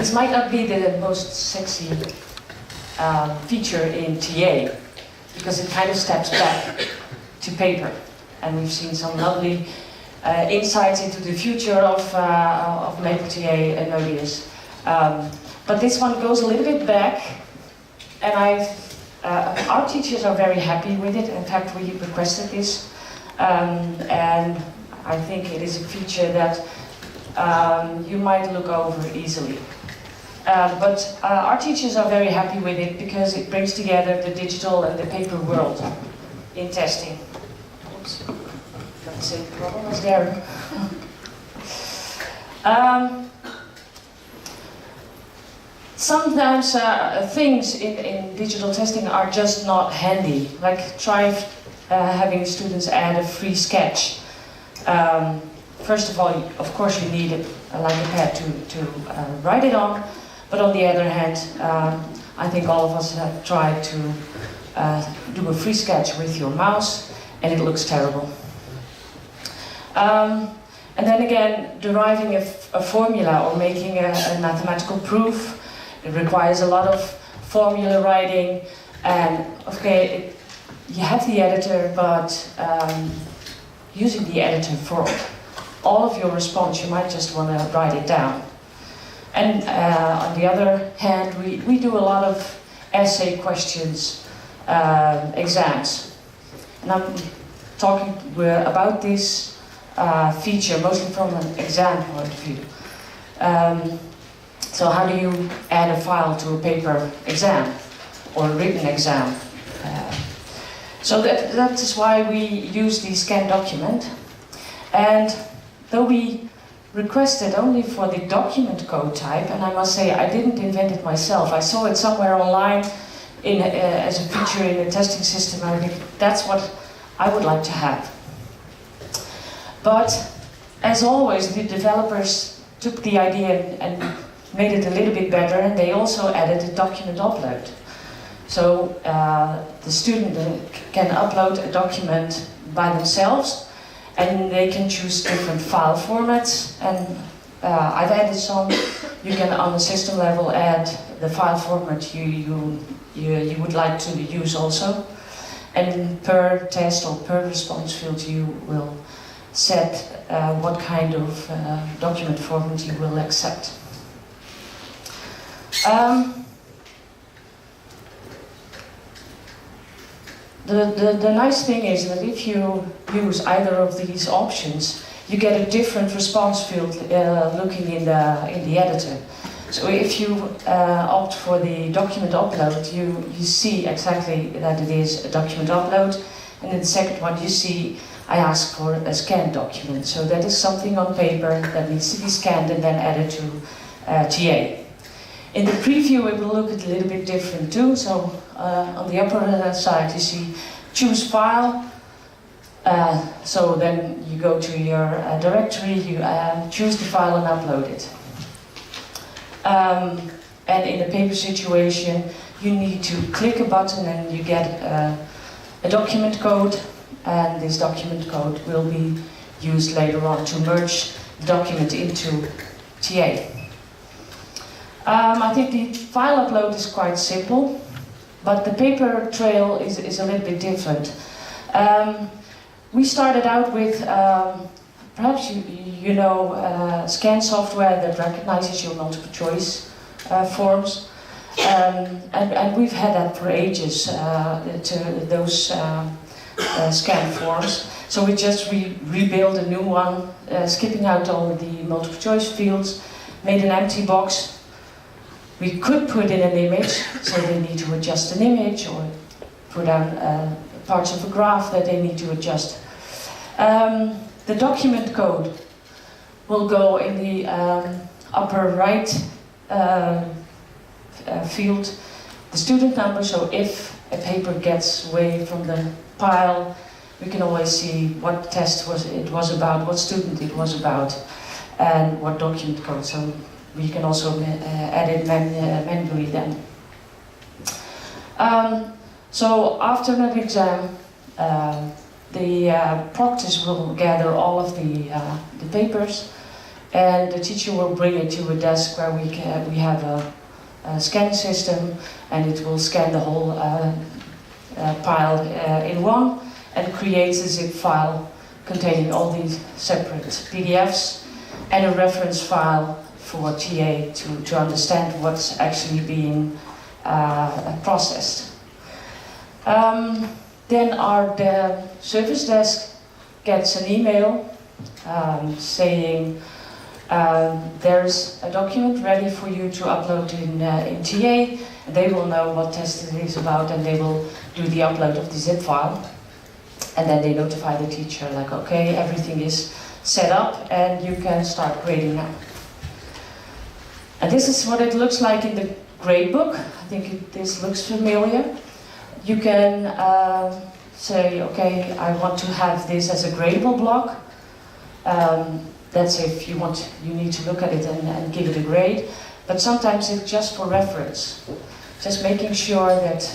This might not be the most sexy feature in TA, because it kind of steps back to paper. And we've seen some lovely insights into the future of Maple TA and Mobius. But this one goes a little bit back, and our teachers are very happy with it. In fact, we requested this, and I think it is a feature that you might look over easily. But our teachers are very happy with it because it brings together the digital and the paper world in testing. Oops, got the same problem as Darren. Sometimes things in digital testing are just not handy. Like try having students add a free sketch. First of all, of course, you need like a pad to write it on. But on the other hand, I think all of us have tried to do a free sketch with your mouse, and it looks terrible. And then again, deriving a formula or making a mathematical proof, it requires a lot of formula writing. And okay, you have the editor, but using the editor for all of your response, you might just want to write it down. And on the other hand, we do a lot of essay questions, exams. And I'm talking about this feature mostly from an exam point of view. So how do you add a file to a paper exam or a written exam? So that is why we use the scanned document. And though we requested only for the document code type, and I must say I didn't invent it myself. I saw it somewhere online as a feature in a testing system, and I think that's what I would like to have. But as always, the developers took the idea and made it a little bit better, and they also added a document upload. So the student can upload a document by themselves, and they can choose different file formats, and I've added some. You can, on the system level, add the file format you would like to use also, and per test or per response field you will set what kind of document format you will accept. The nice thing is that if you use either of these options, you get a different response field looking in the editor. So if you opt for the document upload, you see exactly that it is a document upload, and in the second one you see I ask for a scanned document. So that is something on paper that needs to be scanned and then added to TA. In the preview it will look a little bit different too. So on the upper side you see choose file. So then you go to your directory, you choose the file and upload it. And in a paper situation you need to click a button and you get a document code, and this document code will be used later on to merge the document into TA. I think the file upload is quite simple, but the paper trail is a little bit different. We started out with, perhaps you know, scan software that recognizes your multiple choice forms, and we've had that for ages, those scan forms. So we just rebuilt a new one, skipping out all the multiple choice fields, made an empty box. We could put in an image, so they need to adjust an image, or put down parts of a graph that they need to adjust. The document code will go in the upper right field, the student number, so if a paper gets away from the pile, we can always see what test it was about, what student it was about, and what document code. So we can also add it manually then. So after an exam, the proctors will gather all of the papers, and the teacher will bring it to a desk where we have a scanning system, and it will scan the whole pile in one and creates a zip file containing all these separate PDFs and a reference file for TA to understand what's actually being processed. Then the service desk gets an email saying there's a document ready for you to upload in TA. They will know what test it is about, and they will do the upload of the zip file. And then they notify the teacher, like, okay, everything is set up and you can start grading now. And this is what it looks like in the gradebook. I think this looks familiar. You can say, okay, I want to have this as a gradable block. That's if you need to look at it and give it a grade. But sometimes it's just for reference. Just making sure that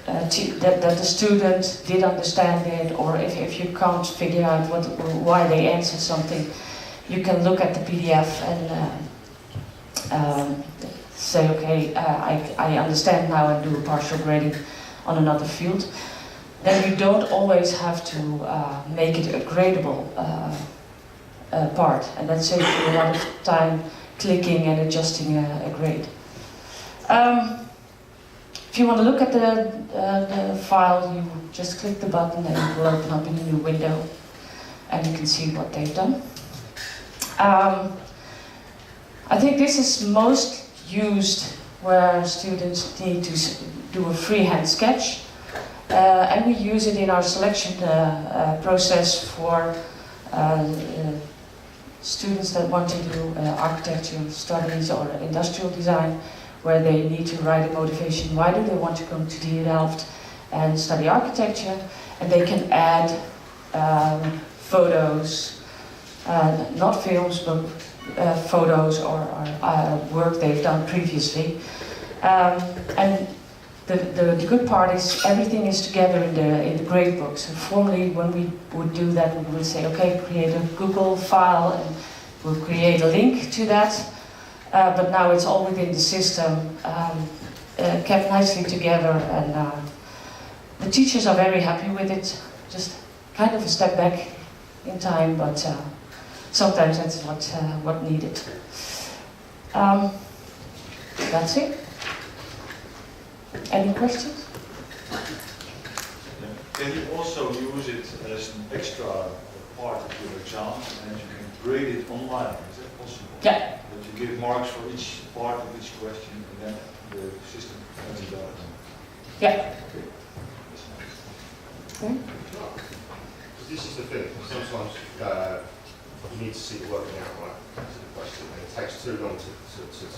that the student did understand it, or if you can't figure out why they answered something, you can look at the PDF and say, okay, I understand now, and do a partial grading on another field. Then you don't always have to make it a gradable part, and that saves you a lot of time clicking and adjusting a grade. If you want to look at the file, you just click the button and it will open up in a new window, and you can see what they've done. I think this is most used where students need to do a freehand sketch, and we use it in our selection process for students that want to do architecture studies or industrial design, where they need to write a motivation. Why do they want to come to DU Delft and study architecture? And they can add photos, not films, but photos or work they've done previously. And the good part is everything is together in the gradebook. So formally, when we would do that, we would say, okay, create a Google file, and we'll create a link to that. But now it's all within the system, kept nicely together, and the teachers are very happy with it. Just kind of a step back in time, but sometimes that's what needed. That's it. Any questions? Can you also use it as an extra part of your exam, and you can grade it online? Is that possible? Yeah. That you give marks for each part of each question, and then the system adds it up. Yeah. Okay. That's nice. Okay. Because this is the thing, sometimes you need to see the working out right to the question, and it takes too long to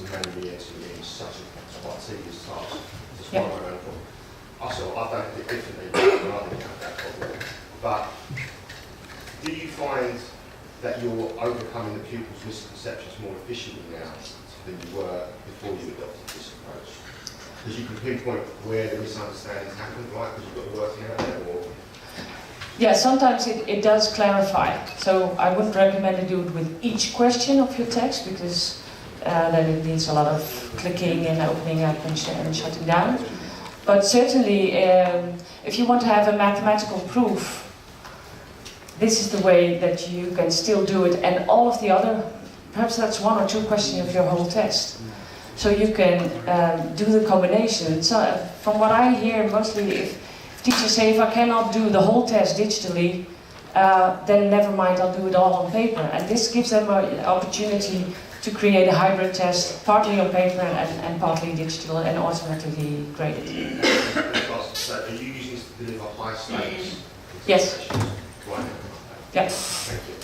manually enter it in such a quite tedious task. That's one of my own problem. Also, I've done it differently, but I didn't have that problem. But do you find that you're overcoming the pupils' misconceptions more efficiently now than you were before you adopted this approach? Because you can pinpoint where the misunderstandings happened, right? Because you've got the working out there, or... Yeah, sometimes it does clarify. So I wouldn't recommend to do it with each question of your text, because then it needs a lot of clicking and opening up and shutting down. But certainly, if you want to have a mathematical proof, this is the way that you can still do it, and all of the other, perhaps that's one or two questions of your whole test. So you can do the combination. So from what I hear, mostly if teachers say, if I cannot do the whole test digitally, then never mind, I'll do it all on paper. And this gives them an opportunity to create a hybrid test, partly on paper and partly digital, and automatically graded. So are you using this to deliver high stakes? Yes. Right. Yeah. Thank you.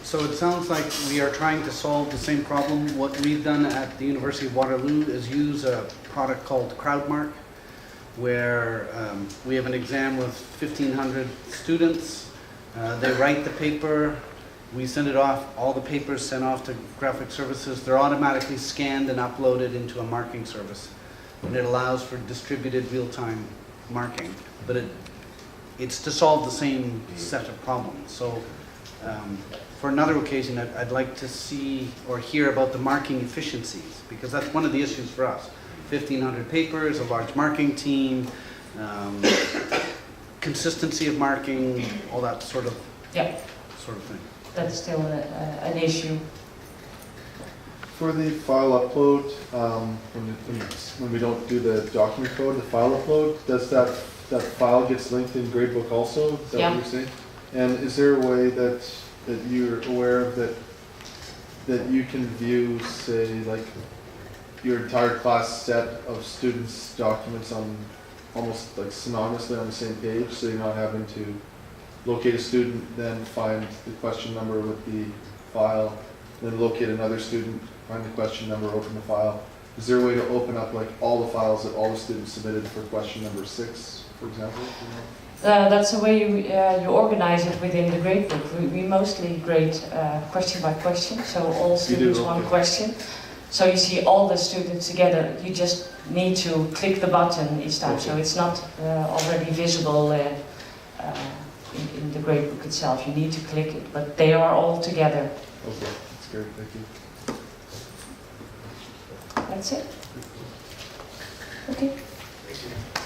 So it sounds like we are trying to solve the same problem. What we've done at the University of Waterloo is use a product called Crowdmark, where we have an exam with 1,500 students. They write the paper, we send it off, all the papers sent off to graphic services. They're automatically scanned and uploaded into a marking service. And it allows for distributed real-time marking. But it's to solve the same set of problems. So For another occasion, I'd like to see or hear about the marking efficiencies, because that's one of the issues for us. 1,500 papers, a large marking team, consistency of marking, all that sort of Yeah, thing. that's still an issue. For the file upload, when we don't do the document code, the file upload, does that file gets linked in Gradebook also? Is that Yeah. what you're saying? And is there a way that you're aware of that you can view, say, like your entire class set of students' documents on almost like synonymously on the same page, so you're not having to locate a student, then find the question number with the file, then locate another student, find the question number, open the file. Is there a way to open up like all the files that all the students submitted for question number 6, for example? That's the way you organize it within the gradebook. We mostly grade question by question, so all students one question. So you see all the students together. You just need to click the button each time, so it's not already visible in the gradebook itself. You need to click it, but they are all together. Okay, that's great, thank you. That's it. Okay. Thank you.